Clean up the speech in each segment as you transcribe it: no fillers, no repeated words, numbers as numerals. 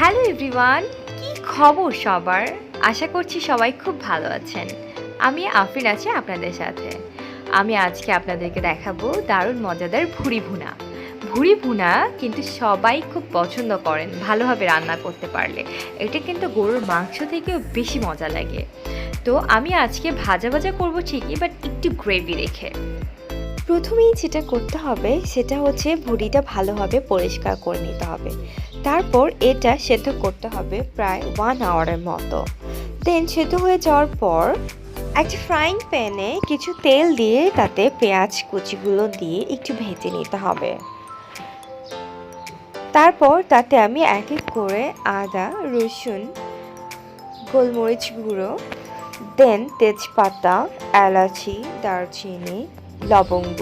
Hello everyone, কি খবর সবার? আশা করছি সবাই খুব ভালো আছেন। আমি আফরিন আছি আপনাদের সাথে। আমি আজকে আপনাদেরকে দেখাবো দারুণ মজাদার ভুরি ভুনা। ভুরি ভুনা কিন্তু সবাই খুব পছন্দ করেন ভালোভাবে রান্না করতে পারলে। এটা কিন্তু গরুর মাংস থেকেও বেশি মজা লাগে। তো আমি আজকে ভাজা ভাজা করবো ঠিকই, বাট একটু গ্রেভি রেখে। প্রথমেই যেটা করতে হবে সেটা হচ্ছে ভুঁড়িটা ভালোভাবে পরিষ্কার করে নিতে হবে। তারপর এটা সেদ্ধ করতে হবে প্রায় 1 আওয়ারের মতো। দেন সেদ্ধ হয়ে যাওয়ার পর একটা ফ্রাইং প্যানে কিছু তেল দিয়ে তাতে পেঁয়াজ কুচিগুলো দিয়ে একটু ভেজে নিতে হবে। তারপর তাতে আমি এক এক করে আদা, রসুন, গোলমরিচ গুঁড়ো, দেন তেজপাতা, এলাচি, দারচিনি, লবঙ্গ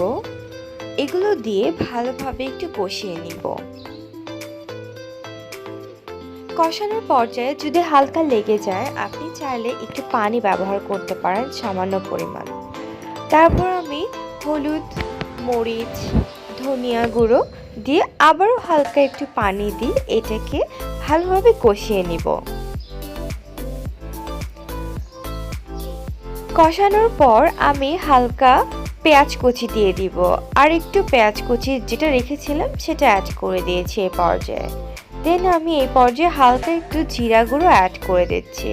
এগুলো দিয়ে ভালোভাবে একটু কষিয়ে নিব। কষানোর পর্যায়ে যদি হালকা লেগে যায় আপনি চাইলে একটু পানি ব্যবহার করতে পারেন সামান্য পরিমাণ। তারপর আমি হলুদ, মরিচ, ধনিয়া গুঁড়ো দিয়ে আবারও হালকা একটু পানি দিয়ে এটাকে ভালোভাবে কষিয়ে নিব। কষানোর পর আমি হালকা পেঁয়াজ কুচি দিয়ে দিব, আর একটু পেঁয়াজ কুচি যেটা রেখেছিলাম সেটা অ্যাড করে দিয়েছি এই পর্যায়ে। দেন আমি এই পর্যায়ে হালকা একটু জিরা গুঁড়ো অ্যাড করে দিচ্ছি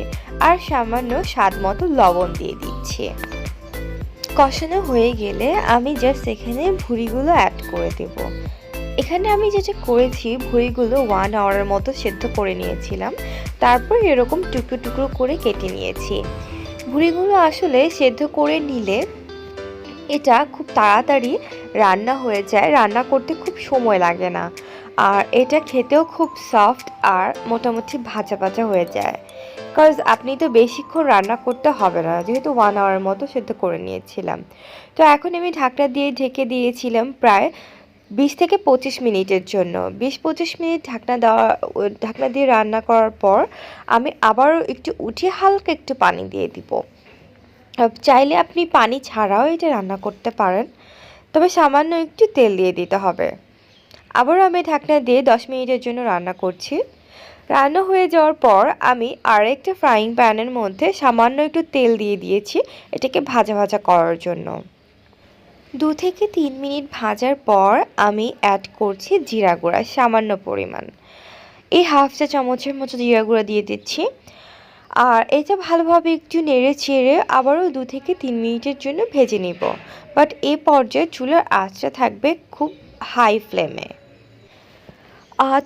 আর সামান্য স্বাদ মতো লবণ দিয়ে দিচ্ছি। কষানো হয়ে গেলে আমি জাস্ট এখানে ভুঁড়িগুলো অ্যাড করে দেব। এখানে আমি যেটা করেছি ভুঁড়িগুলো 1 আওয়ারের মতো সেদ্ধ করে নিয়েছিলাম, তারপর এরকম টুকরো টুকরো করে কেটে নিয়েছি। ভুঁড়িগুলো আসলে সেদ্ধ করে নিলে এটা খুব তাড়াতাড়ি রান্না হয়ে যায়, রান্না করতে খুব সময় লাগে না, আর এটা খেতেও খুব সফট আর মোটামুটি ভাজা ভাজা হয়ে যায়। কজ আপনি তো বেশিক্ষণ রান্না করতে হবে না, যেহেতু 1 আওয়ারের মতো সেদ্ধ করে নিয়েছিলাম। তো এখন আমি ঢাকনা দিয়ে ঢেকে দিয়েছিলাম প্রায় 20 থেকে 25 মিনিটের জন্য। 20-25 মিনিট ঢাকনা দিয়ে রান্না করার পর আমি আবারও একটু উঠিয়ে হালকা একটু পানি দিয়ে দিব। চাইলে আপনি পানি ছাড়াও এটা রান্না করতে পারেন, তবে সামান্য একটু তেল দিয়ে দিতে হবে। আবারও আমি ঢাকনা দিয়ে 10 মিনিটের জন্য রান্না করছি। রান্না হয়ে যাওয়ার পর আমি আরেকটা ফ্রাইং প্যানের মধ্যে সামান্য একটু তেল দিয়ে দিয়েছি এটাকে ভাজা ভাজা করার জন্য। 2 থেকে 3 মিনিট ভাজার পর আমি অ্যাড করছি জিরা গুঁড়া সামান্য পরিমাণ। এই হাফ চা চামচের মতো জিরা গুঁড়া দিয়ে দিচ্ছি, আর এটা ভালোভাবে একটু নেড়ে চেড়ে আবারও 2 থেকে 3 মিনিটের জন্য ভেজে নিব। বাট এই পর্যায়ে চুলার আঁচটা থাকবে খুব হাই ফ্লেমে।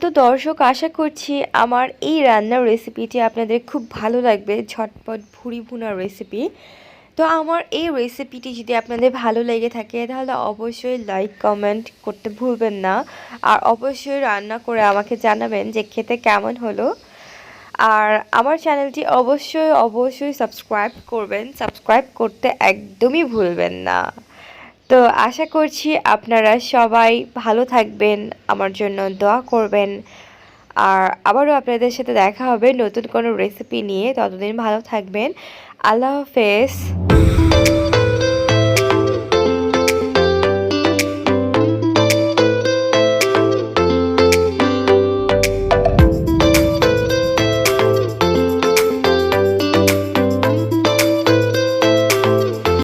তো দর্শক, আশা করছি আমার এই রান্নার রেসিপিটি আপনাদের খুব ভালো লাগবে, ঝটপট ভুরি ভুনার রেসিপি। তো আমার এই রেসিপিটি যদি আপনাদের ভালো লেগে থাকে তাহলে অবশ্যই লাইক কমেন্ট করতে ভুলবেন না, আর অবশ্যই রান্না করে আমাকে জানাবেন যে খেতে কেমন হলো। আর আমার চ্যানেলটি অবশ্যই সাবস্ক্রাইব করবেন, সাবস্ক্রাইব করতে একদমই ভুলবেন না। তো আশা করছি আপনারা সবাই ভালো থাকবেন, আমার জন্য দোয়া করবেন, আর আবারও আপনাদের সাথে দেখা হবে নতুন কোনো রেসিপি নিয়ে। ততদিন ভালো থাকবেন। আল্লাহ হাফেজ।